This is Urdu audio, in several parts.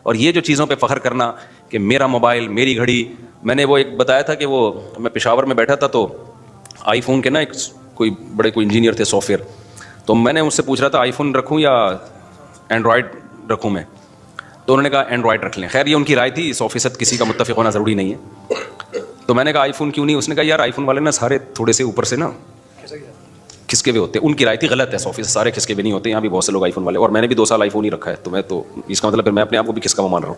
اور یہ جو چیزوں پہ فخر کرنا کہ میرا موبائل، میری گھڑی. میں نے وہ ایک بتایا تھا کہ وہ میں پشاور میں بیٹھا تھا تو آئی فون کے نا ایک کوئی انجینئر تھے سافٹ ویئر, تو میں نے اس سے پوچھ رہا تھا آئی فون رکھوں یا اینڈرائڈ رکھوں میں, تو انہوں نے کہا اینڈرائڈ رکھ لیں. خیر یہ ان کی رائے تھی, 100% کسی کا متفق ہونا ضروری نہیں ہے. تو میں نے کہا آئی فون کیوں نہیں؟ اس نے کہا یار آئی فون والے نا سارے تھوڑے سے اوپر سے نا کھسکے ہوئے ہوتے ہیں. ان کی رائے تھی, غلط ہے, 100% سارے کھسکے ہوئے نہیں ہوتے. یہاں بھی بہت سے لوگ آئی فون والے, اور میں نے بھی 2 سال آئی فون ہی رکھا ہے, تو میں تو اس کا مطلب پھر میں اپنے آپ کو بھی کھسکا ہوا مان رہا ہوں.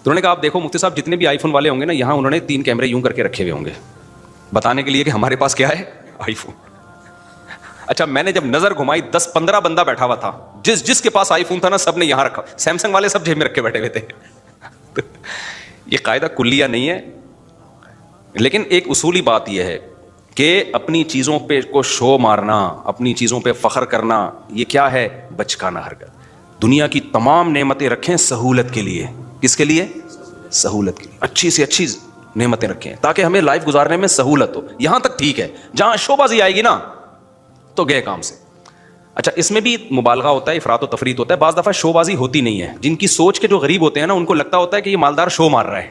تو انہوں نے کہا آپ دیکھو مفتی صاحب جتنے بھی آئی فون والے ہوں گے نا, یہاں انہوں نے 3 کیمرے یوں کر کے رکھے ہوئے ہوں گے بتانے کے لیے کہ ہمارے پاس کیا ہے, آئی فون. اچھا میں نے جب نظر گھمائی 10-15 بندہ بیٹھا ہوا تھا, جس کے پاس آئی فون تھا نا سب نے یہاں رکھا. سیمسنگ والے سب جیب میں رکھے بیٹھے ہوئے تھے. یہ قاعدہ کلیہ نہیں ہے, لیکن ایک اصولی بات یہ ہے کہ اپنی چیزوں پہ کو شو مارنا, اپنی چیزوں پہ فخر کرنا, یہ کیا ہے؟ بچکانہ حرکت. دنیا کی تمام نعمتیں رکھیں سہولت کے لیے. کس کے لیے؟ سہولت کے لیے. اچھی سے اچھی نعمتیں رکھیں تاکہ ہمیں لائف گزارنے میں سہولت ہو. یہاں تک ٹھیک ہے, جہاں شو بازی آئے گی نا تو گئے کام سے. اچھا اس میں بھی مبالغہ ہوتا ہے, افراط و تفریط ہوتا ہے. بعض دفعہ شو بازی ہوتی نہیں ہے. جن کی سوچ کے جو غریب ہوتے ہیں نا, ان کو لگتا ہوتا ہے کہ یہ مالدار شو مار رہا ہے.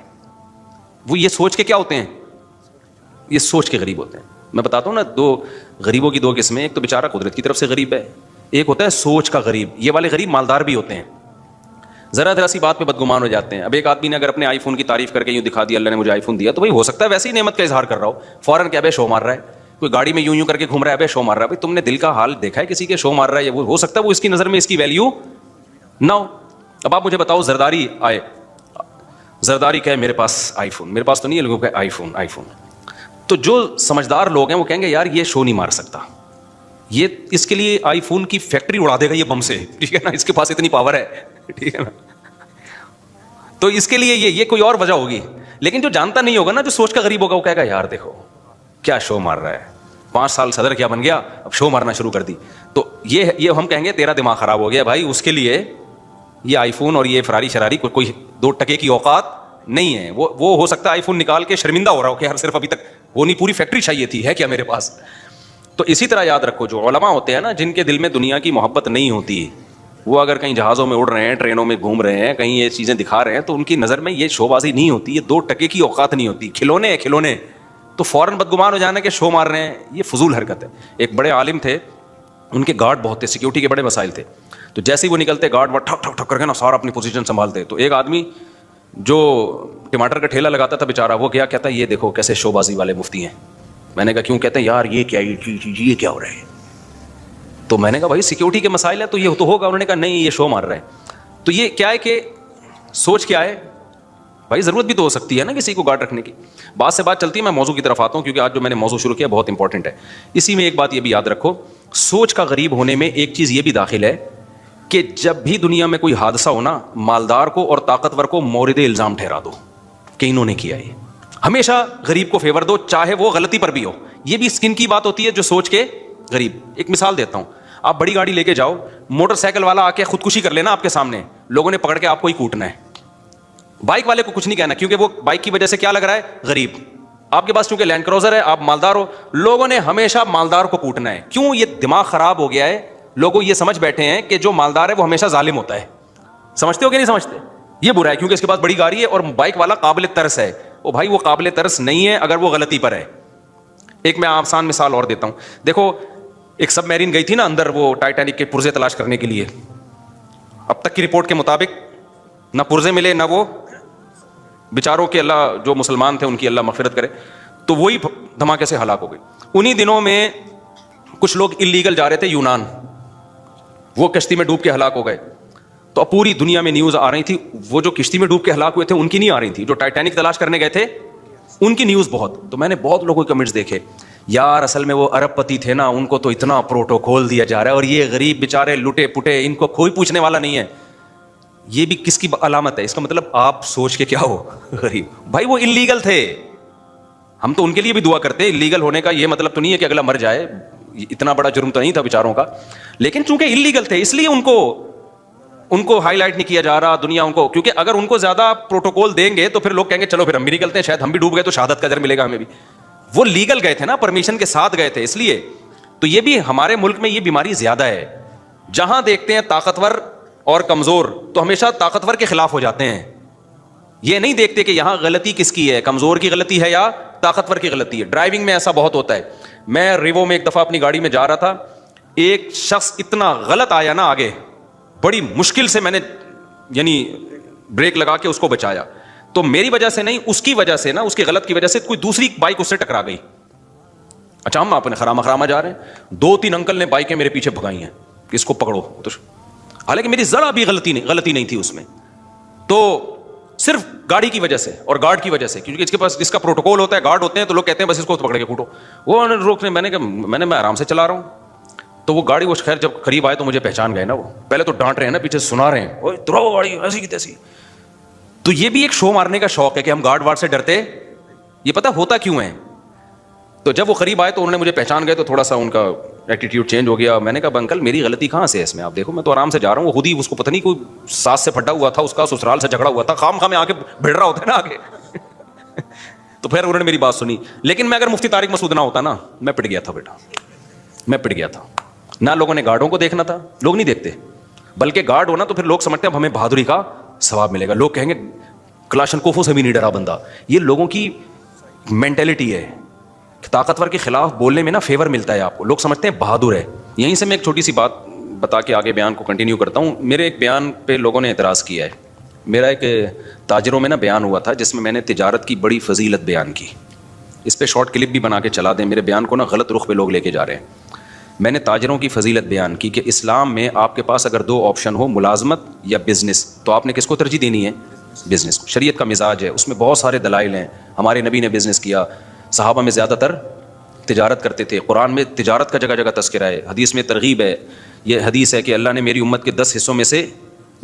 وہ یہ سوچ کے کیا ہوتے ہیں؟ یہ سوچ کے غریب ہوتے ہیں. میں بتاتا ہوں نا, 2 غریبوں کی 2 قسمیں. ایک تو بیچارہ قدرت کی طرف سے غریب ہے, ایک ہوتا ہے سوچ کا غریب. یہ والے غریب مالدار بھی ہوتے ہیں, ذرا سی بات پہ بدگمان ہو جاتے ہیں. اب ایک آدمی نے اگر اپنے آئی فون کی تعریف کر کے یوں دکھا دیا اللہ نے مجھے آئی فون دیا, تو بھائی ہو سکتا ہے ویسے ہی نعمت کا اظہار کر رہا ہو, فوراً کیا بھائی شو مار رہا ہے. کوئی گاڑی میں یوں کر کے گھوم رہا ہے, بھائی شو مار رہا ہے. بھائی تم نے دل کا حال دیکھا ہے کسی کے شو مار رہا ہے؟ وہ ہو سکتا ہے وہ اس کی نظر میں اس کی ویلیو نہ ہو. اب آپ مجھے بتاؤ, زرداری آئے, زرداری کہے میرے پاس آئی فون, میرے پاس تو نہیں ہے, لوگوں کا آئی فون آئی فون. تو جو سمجھدار لوگ ہیں وہ کہیں گے یار یہ شو نہیں مار سکتا, یہ اس کے لیے آئی فون کی فیکٹری اڑا دے گا یہ بم سے, ٹھیک ہے نا, اس کے پاس اتنی پاور ہے, ٹھیک ہے نا. تو اس کے لیے یہ کوئی اور وجہ ہوگی. لیکن جو جانتا نہیں ہوگا نا, جو سوچ کا غریب ہوگا, وہ کہے گا یار دیکھو کیا شو مار رہا ہے, 5 سال صدر کیا بن گیا, اب شو مارنا شروع کر دی. تو یہ ہم کہیں گے تیرا دماغ خراب ہو گیا بھائی. اس کے لیے یہ آئی فون اور یہ فراری شراری کوئی 2 ٹکے کی اوقات نہیں ہے. وہ ہو سکتا ہے آئی فون نکال کے شرمندہ ہو رہا ہو کہ یار صرف ابھی تک وہ نہیں, پوری فیکٹری چاہیے تھی, ہے کیا میرے پاس. تو اسی طرح یاد رکھو, جو علماء ہوتے ہیں نا, جن کے دل میں دنیا کی محبت نہیں ہوتی, وہ اگر کہیں جہازوں میں اڑ رہے ہیں, ٹرینوں میں گھوم رہے ہیں, کہیں یہ چیزیں دکھا رہے ہیں, تو ان کی نظر میں یہ شو بازی نہیں ہوتی, یہ 2 ٹکے کی اوقات نہیں ہوتی, کھلونے ہیں کھلونے. تو فوراً بدگمان ہو جانا کہ شو مار رہے ہیں, یہ فضول حرکت ہے. ایک بڑے عالم تھے, ان کے گارڈ بہت تھے, سیکیورٹی کے بڑے مسائل تھے. تو جیسے ہی وہ نکلتے گارڈ وہ ٹھک ٹھک ٹھک کر کے نا سارا اپنی پوزیشن سنبھالتے. تو ایک آدمی جو ٹماٹر کا ٹھیلا لگاتا تھا بیچارہ, وہ کیا کہتا ہے یہ دیکھو کیسے شو بازی والے مفتی ہیں. میں نے کہا کیوں؟ کہتے ہیں یار یہ کیا ہو رہا ہے. تو میں نے کہا بھائی سیکیورٹی کے مسائل ہے تو یہ تو ہوگا. انہوں نے کہا نہیں یہ شو مار رہا ہے. تو یہ کیا ہے کہ سوچ کیا ہے بھائی, ضرورت بھی تو ہو سکتی ہے نا کسی کو گارڈ رکھنے کی. بات سے بات چلتی ہے, میں موضوع کی طرف آتا ہوں کیونکہ آج جو میں نے موضوع شروع کیا بہت امپورٹنٹ ہے. اسی میں ایک بات یہ بھی یاد رکھو, سوچ کا غریب ہونے میں ایک چیز یہ بھی داخل ہے کہ جب بھی دنیا میں کوئی حادثہ ہونا, مالدار کو اور طاقتور کو مورد الزام ٹھہرا دو کہ انہوں نے کیا. یہ ہمیشہ غریب کو فیور دو, چاہے وہ غلطی پر بھی ہو. یہ بھی اسکن کی بات ہوتی ہے جو سوچ کے غریب. ایک مثال دیتا ہوں, آپ بڑی گاڑی لے کے جاؤ, موٹر سائیکل والا آ کے خودکشی کر لینا آپ کے سامنے, لوگوں نے پکڑ کے آپ کو ہی کوٹنا ہے. بائک والے کو کچھ نہیں کہنا کیونکہ وہ بائک کی وجہ سے کیا لگ رہا ہے, غریب. آپ کے پاس چونکہ لینڈ کروزر ہے, آپ مالدار ہو, لوگوں نے ہمیشہ مالدار کو کوٹنا ہے. کیوں؟ یہ دماغ خراب ہو گیا ہے. لوگوں یہ سمجھ بیٹھے ہیں کہ جو مالدار ہے وہ ہمیشہ ظالم ہوتا ہے. سمجھتے ہو کہ نہیں سمجھتے؟ یہ برا ہے کیونکہ اس کے پاس بڑی گاڑی ہے اور بائک والا قابل ترس ہے. او بھائی وہ قابل ترس نہیں ہے اگر وہ غلطی پر ہے. ایک میں آسان مثال اور دیتا ہوں. دیکھو ایک سب میرین گئی تھی نا اندر, وہ ٹائٹینک کے پرزے تلاش کرنے کے لیے. اب تک کی رپورٹ کے مطابق نہ پرزے ملے نہ وہ بیچاروں کے, اللہ جو مسلمان تھے ان کی اللہ مغفرت کرے, تو وہی دھماکے سے ہلاک ہو گئی. انہی دنوں میں کچھ لوگ اللیگل جا رہے تھے یونان, وہ کشتی میں ڈوب کے ہلاک ہو گئے. تو اب پوری دنیا میں نیوز آ رہی تھی, وہ جو کشتی میں ڈوب کے ہلاک ہوئے تھے ان کی نہیں آ رہی تھی, جو ٹائٹینک تلاش کرنے گئے تھے ان کی نیوز بہت. تو میں نے بہت لوگوں کے کمنٹس دیکھے, یار اصل میں وہ ارب پتی تھے نا, ان کو تو اتنا پروٹوکول دیا جا رہا ہے, اور یہ غریب بیچارے لٹے پٹے, ان کو کوئی پوچھنے والا نہیں ہے. یہ بھی کس کی علامت ہے؟ اس کا مطلب آپ سوچ کے کیا ہو غریب. بھائی وہ انلیگل تھے, ہم تو ان کے لیے بھی دعا کرتے ہیں. انلیگل ہونے کا یہ مطلب تو نہیں ہے کہ اگلا مر جائے, اتنا بڑا جرم تو نہیں تھا بیچاروں کا, لیکن چونکہ انلیگل تھے اس لیے ان کو ہائی لائٹ نہیں کیا جا رہا دنیا ان کو. کیونکہ اگر ان کو زیادہ پروٹوکول دیں گے تو پھر لوگ کہیں گے چلو پھر ہم بھی نکلتے ہیں, شاید ہم بھی ڈوب گئے تو شہادت کا اجر ملے گا ہمیں بھی. وہ لیگل گئے تھے نا, پرمیشن کے ساتھ گئے تھے, اس لیے. تو یہ بھی ہمارے ملک میں یہ بیماری زیادہ ہے, جہاں دیکھتے ہیں طاقتور اور کمزور تو ہمیشہ طاقتور کے خلاف ہو جاتے ہیں. یہ نہیں دیکھتے کہ یہاں غلطی کس کی ہے, کمزور کی غلطی ہے یا طاقتور کی غلطی ہے. ڈرائیونگ میں ایسا بہت ہوتا ہے. میں ریوو میں ایک دفعہ اپنی گاڑی میں جا رہا تھا, ایک شخص اتنا غلط آیا نا آگے, بڑی مشکل سے میں نے یعنی بریک لگا کے اس کو بچایا. تو میری وجہ سے نہیں, اس کی وجہ سے نا, اس کی غلط کی وجہ سے کوئی دوسری بائک اس سے ٹکرا گئی. اچھا ہم اپنے خرامہ جا رہے ہیں, 2-3 انکل نے بائکیں میرے پیچھے بھگائی ہیں کہ اس کو پکڑو, تو حالانکہ میری ذرا بھی غلطی نہیں تھی اس میں. تو صرف گاڑی کی وجہ سے اور گارڈ کی وجہ سے, کیونکہ اس کے پاس اس کا پروٹوکول ہوتا ہے, گارڈ ہوتے ہیں تو لوگ کہتے ہیں بس اس کو پکڑ کے کوٹو. وہ روکنے, میں آرام سے چلا رہا ہوں. تو وہ گاڑی, وہ خیر جب قریب آئے تو مجھے پہچان گئے نا. وہ پہلے تو ڈانٹ رہے ہیں نا, پیچھے سنا رہے ہیں, تراؤ گاڑی ایسی کی تیسی. تو یہ بھی ایک شو مارنے کا شوق ہے کہ ہم گارڈ وارڈ سے ڈرتے, یہ پتہ ہوتا کیوں ہے. تو جب وہ قریب آئے تو انہوں نے مجھے پہچان گئے تو تھوڑا سا ان کا ایٹیٹیوڈ چینج ہو گیا. میں نے کہا انکل میری غلطی کہاں سے ہے اس میں, آپ دیکھو میں تو آرام سے جا رہا ہوں. وہ خود ہی, اس کو پتہ نہیں کوئی ساس سے پھٹا ہوا تھا, اس کا سسرال سے جھگڑا ہوا تھا, خام میں آ کے بھیڑ رہا ہوتا ہے نا آگے. تو پھر انہوں نے میری بات سنی. لیکن میں اگر مفتی طارق مسعود نہ ہوتا نا, میں پٹ گیا تھا بیٹا, میں پٹ گیا تھا. نہ لوگوں نے گارڈوں کو دیکھنا تھا, لوگ نہیں دیکھتے, بلکہ گارڈ ہونا تو پھر لوگ سمجھتے ہیں اب ہمیں بہادری کا ثواب ملے گا. لوگ کہیں گے کلاشن کوفوں سے بھی نہیں ڈرا بندہ. یہ لوگوں کی مینٹلٹی ہے, طاقتور کے خلاف بولنے میں نا فیور ملتا ہے آپ کو, لوگ سمجھتے ہیں بہادر ہے. یہیں سے میں ایک چھوٹی سی بات بتا کے آگے بیان کو کنٹینیو کرتا ہوں. میرے ایک بیان پہ لوگوں نے اعتراض کیا ہے. میرا ایک تاجروں میں نا بیان ہوا تھا جس میں نے تجارت کی بڑی فضیلت بیان کی. اس پہ شارٹ کلپ بھی بنا کے چلا دیں, میرے بیان کو نا غلط رخ پہ لوگ لے کے جا رہے ہیں. میں نے تاجروں کی فضیلت بیان کی کہ اسلام میں آپ کے پاس اگر 2 آپشن ہو, ملازمت یا بزنس, تو آپ نے کس کو ترجیح دینی ہے؟ بزنس. شریعت کا مزاج ہے, اس میں بہت سارے دلائل ہیں. ہمارے نبی نے بزنس کیا, صحابہ میں زیادہ تر تجارت کرتے تھے. قرآن میں تجارت کا جگہ جگہ تذکرہ ہے, حدیث میں ترغیب ہے. یہ حدیث ہے کہ اللہ نے میری امت کے 10 حصوں میں سے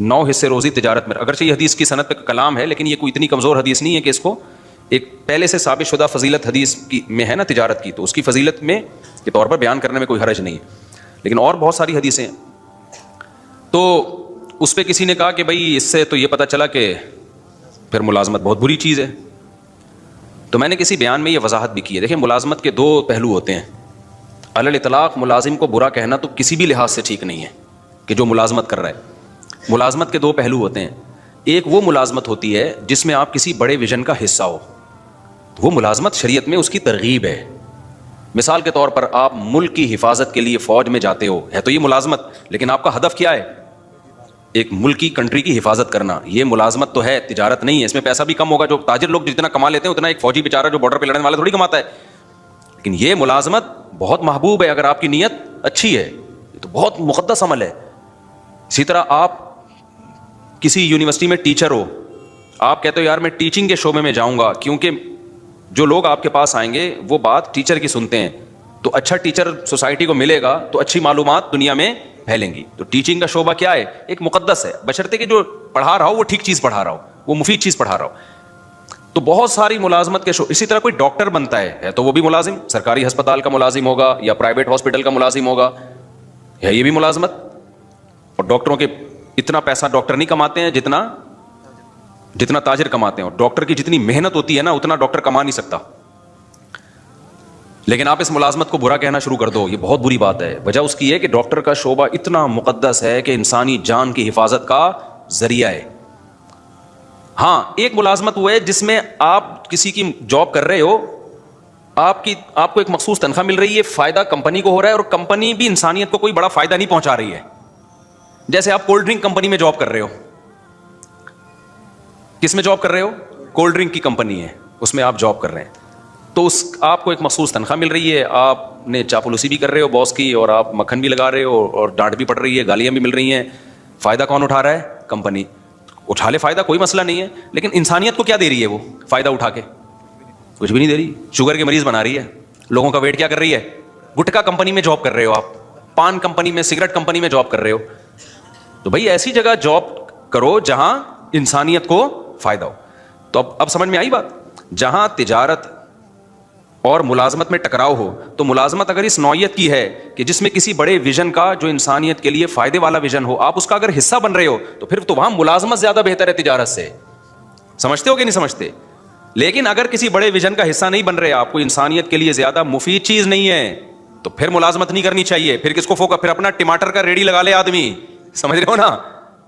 9 حصے روزی تجارت میں. اگرچہ یہ حدیث کی سند پہ کلام ہے, لیکن یہ کوئی اتنی کمزور حدیث نہیں ہے کہ اس کو ایک پہلے سے ثابت شدہ فضیلت حدیث کی میں ہے نا تجارت کی, تو اس کی فضیلت میں کے طور پر بیان کرنے میں کوئی حرج نہیں ہے. لیکن اور بہت ساری حدیثیں ہیں. تو اس پہ کسی نے کہا کہ بھائی اس سے تو یہ پتہ چلا کہ پھر ملازمت بہت بری چیز ہے. تو میں نے کسی بیان میں یہ وضاحت بھی کی ہے. دیکھیں ملازمت کے 2 پہلو ہوتے ہیں. علی الاطلاق ملازم کو برا کہنا تو کسی بھی لحاظ سے ٹھیک نہیں ہے کہ جو ملازمت کر رہا ہے. ملازمت کے 2 پہلو ہوتے ہیں. ایک وہ ملازمت ہوتی ہے جس میں آپ کسی بڑے ویژن کا حصہ ہو, وہ ملازمت شریعت میں اس کی ترغیب ہے. مثال کے طور پر آپ ملک کی حفاظت کے لیے فوج میں جاتے ہو, ہے تو یہ ملازمت, لیکن آپ کا ہدف کیا ہے؟ ایک ملک کی کنٹری کی حفاظت کرنا. یہ ملازمت تو ہے, تجارت نہیں ہے. اس میں پیسہ بھی کم ہوگا, جو تاجر لوگ جتنا کما لیتے ہیں اتنا ایک فوجی بیچارہ جو بارڈر پہ لڑنے والا تھوڑی کماتا ہے. لیکن یہ ملازمت بہت محبوب ہے اگر آپ کی نیت اچھی ہے, یہ تو بہت مقدس عمل ہے. اسی طرح آپ کسی یونیورسٹی میں ٹیچر ہو, آپ کہتے ہو یار میں ٹیچنگ کے شعبے میں جاؤں گا, کیونکہ جو لوگ آپ کے پاس آئیں گے وہ بات ٹیچر کی سنتے ہیں, تو اچھا ٹیچر سوسائٹی کو ملے گا تو اچھی معلومات دنیا میں پھیلیں گی. تو ٹیچنگ کا شعبہ کیا ہے؟ ایک مقدس ہے, بشرطے کہ جو پڑھا رہا ہو وہ ٹھیک چیز پڑھا رہا ہو, وہ مفید چیز پڑھا رہا ہو. تو بہت ساری ملازمت کے شعبے. اسی طرح کوئی ڈاکٹر بنتا ہے تو وہ بھی ملازم, سرکاری ہسپتال کا ملازم ہوگا یا پرائیویٹ ہاسپٹل کا ملازم ہوگا, ہے یہ بھی ملازمت. اور ڈاکٹروں کے اتنا پیسہ ڈاکٹر نہیں کماتے ہیں جتنا تاجر کماتے ہیں. اور ڈاکٹر کی جتنی محنت ہوتی ہے نا اتنا ڈاکٹر کما نہیں سکتا. لیکن آپ اس ملازمت کو برا کہنا شروع کر دو, یہ بہت بری بات ہے. وجہ اس کی ہے کہ ڈاکٹر کا شعبہ اتنا مقدس ہے کہ انسانی جان کی حفاظت کا ذریعہ ہے. ہاں ایک ملازمت وہ ہے جس میں آپ کسی کی جاب کر رہے ہو, آپ کو ایک مخصوص تنخواہ مل رہی ہے, فائدہ کمپنی کو ہو رہا ہے, اور کمپنی بھی انسانیت کو کوئی بڑا فائدہ نہیں پہنچا رہی ہے. جیسے آپ کولڈ ڈرنک کمپنی میں جاب کر رہے ہو, کس میں جاب کر رہے ہو؟ کولڈ ڈرنک کی کمپنی ہے, اس میں آپ جاب کر رہے ہیں. تو آپ کو ایک مخصوص تنخواہ مل رہی ہے, آپ نے چاپلوسی بھی کر رہے ہو باس کی, اور آپ مکھن بھی لگا رہے ہو, اور ڈانٹ بھی پڑ رہی ہے, گالیاں بھی مل رہی ہیں. فائدہ کون اٹھا رہا ہے؟ کمپنی. اٹھا لے فائدہ, کوئی مسئلہ نہیں ہے, لیکن انسانیت کو کیا دے رہی ہے وہ فائدہ اٹھا کے؟ کچھ بھی نہیں دے رہی. شوگر کے مریض بنا رہی ہے, لوگوں کا ویٹ کیا کر رہی ہے؟ گٹکا کمپنی میں جاب کر رہے ہو آپ, پان کمپنی میں, سگریٹ کمپنی میں جاب کر رہے ہو. تو بھائی ایسی جگہ جاب کرو جہاں انسانیت کو فائدہ ہو. تو اب سمجھ میں آئی بات. جہاں تجارت اور ملازمت میں ٹکراؤ ہو, تو ملازمت اگر اس نوعیت کی ہے کہ جس میں کسی بڑے ویژن کا جو انسانیت کے لیے فائدے والا ویژن ہو, آپ اس کا اگر حصہ بن رہے ہو, تو پھر تو وہاں ملازمت زیادہ بہتر ہے تجارت سے. سمجھتے ہو کہ نہیں سمجھتے؟ لیکن اگر کسی بڑے ویژن کا حصہ نہیں بن رہے آپ, کو انسانیت کے لیے زیادہ مفید چیز نہیں ہے, تو پھر ملازمت نہیں کرنی چاہیے. پھر کس کو پھر اپنا ٹماٹر کا ریڑھی لگا لے آدمی, سمجھ رہے ہو نا,